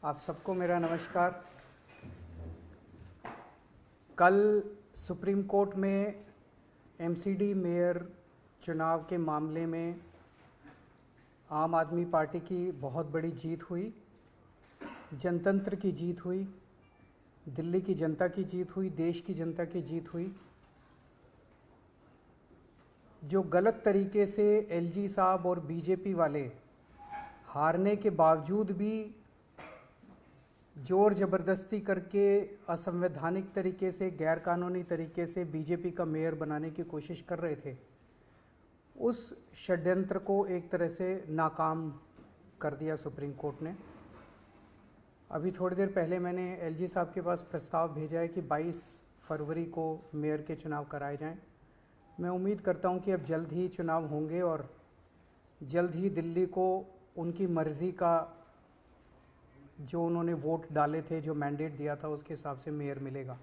आप सबको मेरा नमस्कार। कल सुप्रीम कोर्ट में एमसीडी मेयर चुनाव के मामले में आम आदमी पार्टी की बहुत बड़ी जीत हुई, जनतंत्र की जीत हुई, दिल्ली की जनता की जीत हुई, देश की जनता की जीत हुई। जो गलत तरीके से एलजी साहब और बीजेपी वाले हारने के बावजूद भी जोर ज़बरदस्ती करके असंवैधानिक तरीके से, गैरकानूनी तरीके से बीजेपी का मेयर बनाने की कोशिश कर रहे थे, उस षड्यंत्र को एक तरह से नाकाम कर दिया सुप्रीम कोर्ट ने। अभी थोड़ी देर पहले मैंने एलजी साहब के पास प्रस्ताव भेजा है कि 22 फरवरी को मेयर के चुनाव कराए जाएं। मैं उम्मीद करता हूं कि अब जल्द ही चुनाव होंगे और जल्द ही दिल्ली को उनकी मर्ज़ी का, जो उन्होंने वोट डाले थे, जो मैंडेट दिया था, उसके हिसाब से मेयर मिलेगा।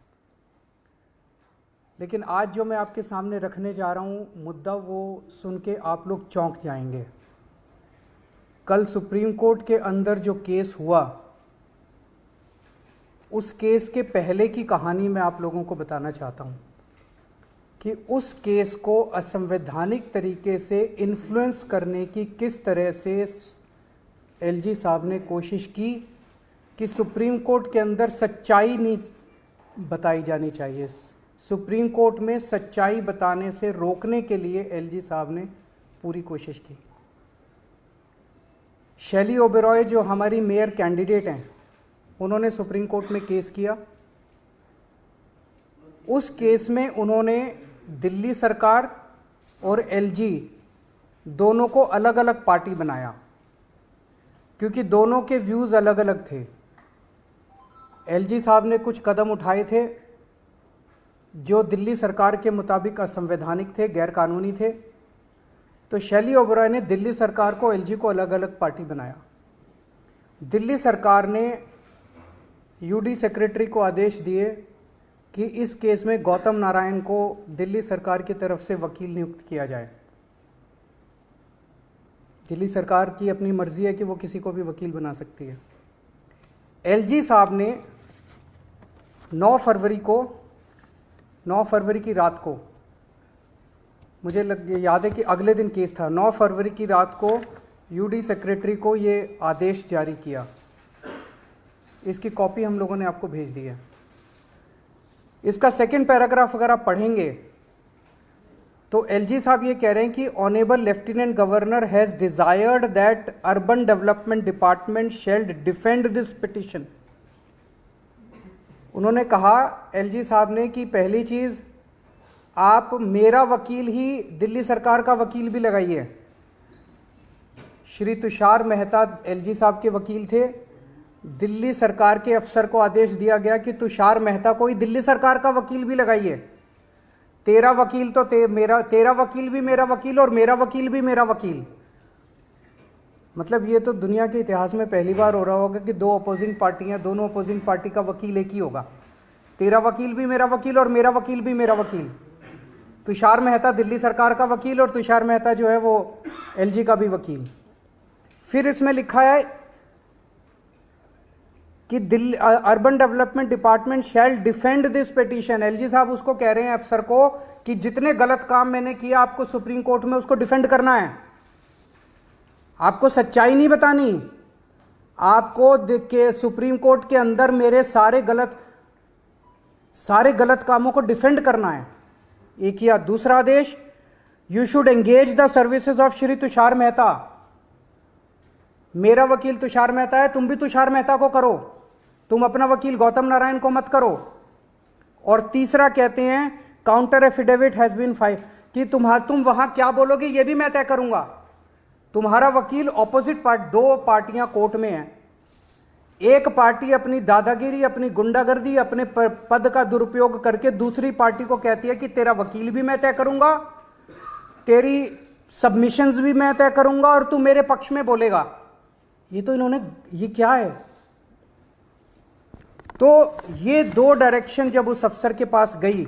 लेकिन आज जो मैं आपके सामने रखने जा रहा हूँ मुद्दा, वो सुन के आप लोग चौंक जाएंगे। कल सुप्रीम कोर्ट के अंदर जो केस हुआ, उस केस के पहले की कहानी मैं आप लोगों को बताना चाहता हूँ कि उस केस को असंवैधानिक तरीके से इन्फ्लुएंस करने की किस तरह से एलजी साहब ने कोशिश की कि सुप्रीम कोर्ट के अंदर सच्चाई नहीं बताई जानी चाहिए। सुप्रीम कोर्ट में सच्चाई बताने से रोकने के लिए एलजी साहब ने पूरी कोशिश की। शैली ओबेरॉय जो हमारी मेयर कैंडिडेट हैं, उन्होंने सुप्रीम कोर्ट में केस किया। उस केस में उन्होंने दिल्ली सरकार और एलजी दोनों को अलग अलग पार्टी बनाया, क्योंकि दोनों के व्यूज़ अलग अलग थे। एलजी साहब ने कुछ कदम उठाए थे जो दिल्ली सरकार के मुताबिक असंवैधानिक थे, गैरकानूनी थे। तो शैली ओबेरॉय ने दिल्ली सरकार को, एलजी को अलग अलग पार्टी बनाया। दिल्ली सरकार ने यूडी सेक्रेटरी को आदेश दिए कि इस केस में गौतम नारायण को दिल्ली सरकार की तरफ से वकील नियुक्त किया जाए। दिल्ली सरकार की अपनी मर्जी है कि वो किसी को भी वकील बना सकती है। एलजी साहब ने 9 फरवरी की रात को, मुझे याद है कि अगले दिन केस था, 9 फरवरी की रात को यूडी सेक्रेटरी को ये आदेश जारी किया। इसकी कॉपी हम लोगों ने आपको भेज दी है। इसका सेकंड पैराग्राफ अगर आप पढ़ेंगे तो एलजी साहब ये कह रहे हैं कि honourable lieutenant governor has desired that urban development department shall defend this petition. उन्होंने कहा, एलजी साहब ने, कि पहली चीज, आप मेरा वकील ही दिल्ली सरकार का वकील भी लगाइए। श्री तुषार मेहता एलजी साहब के वकील थे। दिल्ली सरकार के अफसर को आदेश दिया गया कि तुषार मेहता को ही दिल्ली सरकार का वकील भी लगाइए। तेरा वकील तो तेरा वकील भी मेरा वकील और मेरा वकील भी मेरा वकील। मतलब ये तो दुनिया के इतिहास में पहली बार हो रहा होगा कि दो अपोजिंग पार्टियां, दोनों अपोजिंग पार्टी का वकील एक ही होगा। तेरा वकील भी मेरा वकील और मेरा वकील भी मेरा वकील। तुषार मेहता दिल्ली सरकार का वकील और तुषार मेहता जो है वो एलजी का भी वकील। फिर इसमें लिखा है कि Delhi urban development department shall defend this petition. LG साहब उसको कह रहे हैं अफसर को कि जितने गलत काम मैंने किया आपको सुप्रीम कोर्ट में उसको डिफेंड करना है। आपको सच्चाई नहीं बतानी, आपको देख के सुप्रीम कोर्ट के अंदर मेरे सारे गलत कामों को डिफेंड करना है। एक किया। दूसरा आदेश, you should engage the services of Shri Tushar Mehta. मेरा वकील तुषार मेहता है, तुम भी तुषार मेहता को करो, तुम अपना वकील गौतम नारायण को मत करो। और तीसरा कहते हैं, counter affidavit has been file, कि तुम वहां क्या बोलोगे ये भी मैं तय करूंगा। तुम्हारा वकील ऑपोजिट पार्टी, दो पार्टियां कोर्ट में हैं। एक पार्टी अपनी दादागिरी, अपनी गुंडागर्दी, अपने पद का दुरुपयोग करके दूसरी पार्टी को कहती है कि तेरा वकील भी मैं तय करूंगा, तेरी सबमिशंस भी मैं तय करूंगा और तू मेरे पक्ष में बोलेगा। ये तो इन्होंने, ये क्या है? तो ये दो डायरेक्शन जब उस अफसर के पास गई,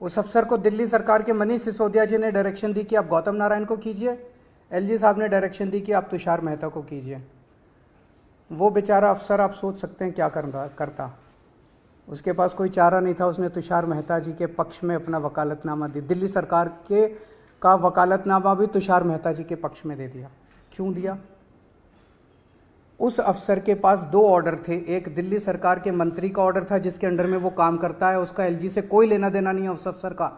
उस अफसर को दिल्ली सरकार के मनीष सिसोदिया जी ने डायरेक्शन दी कि आप गौतम नारायण को कीजिए, एलजी साहब ने डायरेक्शन दी कि आप तुषार मेहता को कीजिए। वो बेचारा अफसर आप सोच सकते हैं क्या करता। उसके पास कोई चारा नहीं था, उसने तुषार मेहता जी के पक्ष में अपना वकालतनामा दी। दिल्ली सरकार के का वकालतनामा भी तुषार मेहता जी के पक्ष में दे दिया। क्यों दिया? उस अफसर के पास दो ऑर्डर थे। एक दिल्ली सरकार के मंत्री का ऑर्डर था जिसके अंडर में वो काम करता है, उसका एलजी से कोई लेना देना नहीं है उस अफसर का।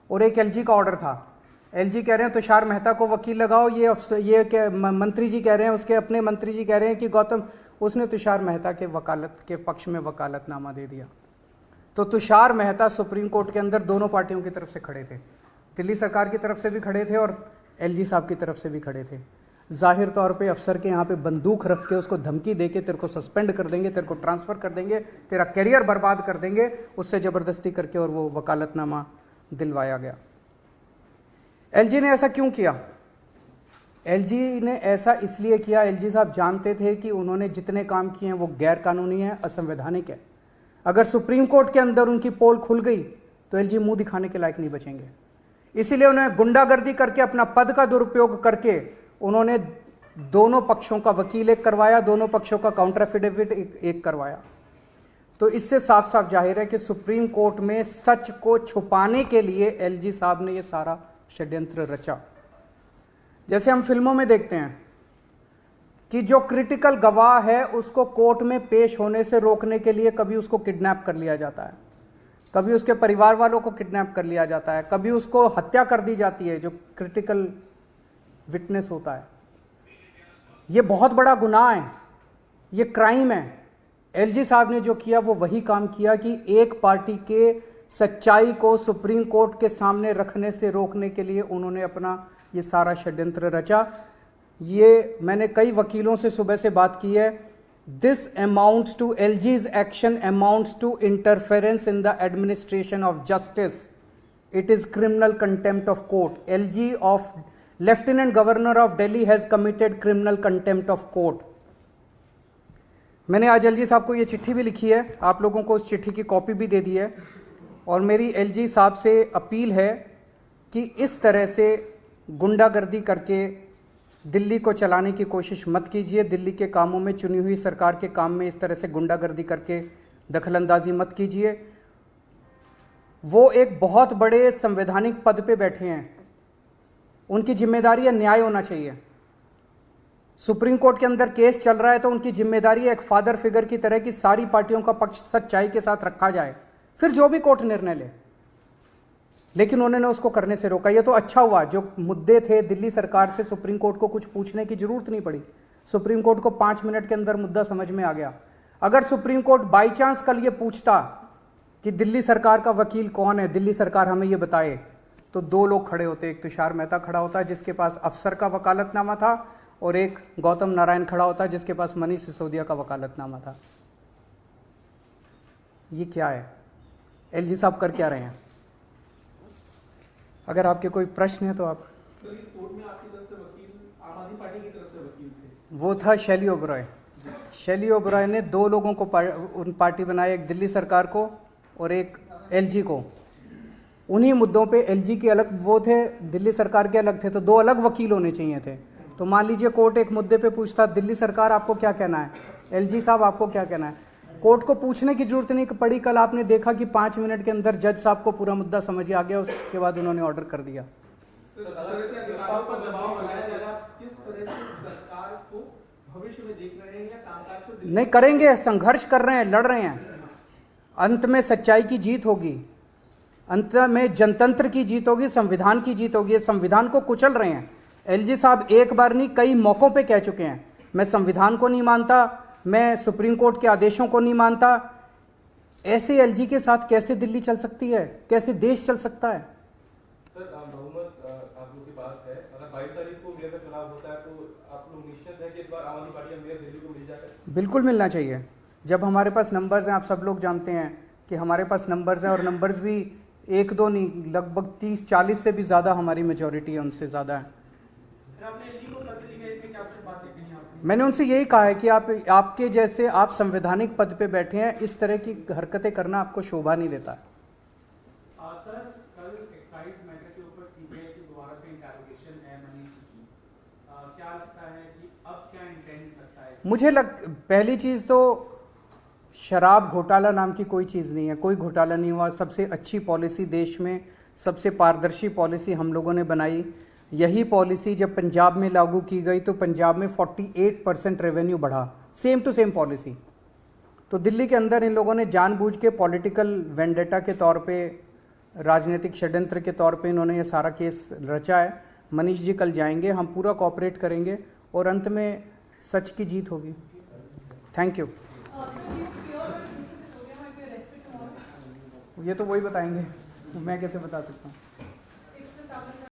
और एक एलजी का ऑर्डर था। एलजी कह रहे हैं तुषार मेहता को वकील लगाओ, ये अफसर ये मंत्री जी कह रहे हैं, उसके अपने मंत्री जी कह रहे हैं कि गौतम, उसने तुषार मेहता के वकालत के पक्ष में वकालतनामा दे दिया। तो तुषार मेहता सुप्रीम कोर्ट के अंदर दोनों पार्टियों की तरफ से खड़े थे, दिल्ली सरकार की तरफ से भी खड़े थे और एलजी साहब की तरफ से भी खड़े थे। जाहिर तौर पे अफसर के यहाँ पे बंदूक रख के उसको धमकी दे के तेरे को सस्पेंड कर देंगे, तेरे को ट्रांसफ़र कर देंगे, तेरा करियर बर्बाद कर देंगे, उससे ज़बरदस्ती करके और वो वकालतनामा दिलवाया गया। एलजी ने ऐसा क्यों किया? एलजी ने ऐसा इसलिए किया, एलजी साहब जानते थे कि उन्होंने जितने काम किए हैं वो गैर कानूनी है, असंवैधानिक है। अगर सुप्रीम कोर्ट के अंदर उनकी पोल खुल गई तो एलजी मुंह दिखाने के लायक नहीं बचेंगे। इसीलिए उन्होंने गुंडागर्दी करके, अपना पद का दुरुपयोग करके उन्होंने दोनों पक्षों का वकील एक करवाया, दोनों पक्षों का काउंटर एफिडेविट एक करवाया। तो इससे साफ साफ जाहिर है कि सुप्रीम कोर्ट में सच को छुपाने के लिए एलजी साहब ने यह सारा षड्यंत्र रचा। जैसे हम फिल्मों में देखते हैं कि जो क्रिटिकल गवाह है उसको कोर्ट में पेश होने से रोकने के लिए कभी उसको किडनैप कर लिया जाता है, कभी उसके परिवार वालों को किडनैप कर लिया जाता है, कभी उसको हत्या कर दी जाती है जो क्रिटिकल विटनेस होता है। ये बहुत बड़ा गुनाह है, ये क्राइम है। एलजी साहब ने जो किया वो वही काम किया कि एक पार्टी के सच्चाई को सुप्रीम कोर्ट के सामने रखने से रोकने के लिए उन्होंने अपना ये सारा षड्यंत्र रचा। ये मैंने कई वकीलों से सुबह से बात की है। This amounts to LG's action amounts to interference in the administration of justice. It is criminal contempt of court. LG of lieutenant governor of Delhi has committed criminal contempt of court. मैंने आज एलजी साहब को ये चिट्ठी भी लिखी है, आप लोगों को उस चिट्ठी की कॉपी भी दे दी है। और मेरी एलजी साहब से अपील है कि इस तरह से गुंडागर्दी करके दिल्ली को चलाने की कोशिश मत कीजिए। दिल्ली के कामों में, चुनी हुई सरकार के काम में इस तरह से गुंडागर्दी करके दखलंदाजी मत कीजिए। वो एक बहुत बड़े संवैधानिक पद पे बैठे हैं, उनकी जिम्मेदारी है न्याय होना चाहिए। सुप्रीम कोर्ट के अंदर केस चल रहा है तो उनकी जिम्मेदारी है एक फादर फिगर की तरह कि सारी पार्टियों का पक्ष सच्चाई के साथ रखा जाए, फिर जो भी कोर्ट निर्णय ले। लेकिन उन्होंने उसको करने से रोका। ये तो अच्छा हुआ, जो मुद्दे थे दिल्ली सरकार से सुप्रीम कोर्ट को कुछ पूछने की जरूरत नहीं पड़ी। सुप्रीम कोर्ट को 5 मिनट के अंदर मुद्दा समझ में आ गया। अगर सुप्रीम कोर्ट बाई चांस कल ये पूछता कि दिल्ली सरकार का वकील कौन है, दिल्ली सरकार हमें ये बताए, तो 2 लोग खड़े होते। एक तुषार मेहता खड़ा होता जिसके पास अफसर का वकालतनामा था, और एक गौतम नारायण खड़ा होता जिसके पास मनीष सिसोदिया का वकालतनामा था। ये क्या है? एलजी साहब कर क्या रहे हैं? अगर आपके कोई प्रश्न है तो आप। कोर्ट में आपकी तरफ से वकील आम आदमी पार्टी की तरफ से वकील थे, वो था शैली ओबरॉय। शैली ओबरॉय ने 2 लोगों को पार्टी बनाया, एक दिल्ली सरकार को और एक एलजी को। उन्हीं मुद्दों पे एलजी के अलग वो थे, दिल्ली सरकार के अलग थे, तो 2 अलग वकील होने चाहिए थे। तो मान लीजिए कोर्ट एक मुद्दे पे पूछता, दिल्ली सरकार आपको क्या कहना है, एलजी साहब आपको क्या कहना है। कोर्ट को पूछने की जरूरत नहीं पड़ी। कल आपने देखा कि 5 मिनट के अंदर जज साहब को पूरा मुद्दा समझ आ गया, उसके बाद उन्होंने ऑर्डर कर दिया। नहीं करेंगे, संघर्ष कर रहे हैं, लड़ रहे हैं। अंत में सच्चाई की जीत होगी, अंत में जनतंत्र की जीत होगी, संविधान की जीत होगी। संविधान को कुचल रहे हैं। एलजी साहब एक बार नहीं कई मौकों पे कह चुके हैं, मैं संविधान को नहीं मानता, मैं सुप्रीम कोर्ट के आदेशों को नहीं मानता। ऐसे एलजी के साथ कैसे दिल्ली चल सकती है, कैसे देश चल सकता है? सर बहुमत आप लोग के पास है, अगर 22 तारीख को मेयर का चुनाव होता है तो आप लोग निश्चित है कि इस बार आम आदमी पार्टी का मेयर दिल्ली को मिल जाएगा? बिल्कुल मिलना चाहिए। जब हमारे पास नंबर्स हैं, आप सब लोग जानते हैं कि हमारे पास नंबर्स हैं, और नंबर्स भी 1-2 नहीं, लगभग 30-40 से भी ज़्यादा हमारी मेजॉरिटी है, उनसे ज़्यादा है। मैंने उनसे यही कहा है कि आपके जैसे आप संवैधानिक पद पे बैठे हैं, इस तरह की हरकतें करना आपको शोभा नहीं देता है। सर कल एक्साइज मैटर के ऊपर सीबीआई की दोबारा से इंटरोगेशन है मनीष की, क्या लगता है कि अब क्या इंटेंट रखता है पहली चीज़ तो शराब घोटाला नाम की कोई चीज़ नहीं है, कोई घोटाला नहीं हुआ। सबसे अच्छी पॉलिसी देश में, सबसे पारदर्शी पॉलिसी हम लोगों ने बनाई। यही पॉलिसी जब पंजाब में लागू की गई तो पंजाब में 48% रेवेन्यू बढ़ा, सेम टू सेम पॉलिसी। तो दिल्ली के अंदर इन लोगों ने जानबूझ के पॉलिटिकल वेंडेटा के तौर पे, राजनीतिक षड्यंत्र के तौर पे इन्होंने ये सारा केस रचा है। मनीष जी कल जाएंगे, हम पूरा कोऑपरेट करेंगे और अंत में सच की जीत होगी। Thank you. ये तो वही बताएंगे, मैं कैसे बता सकता हूँ।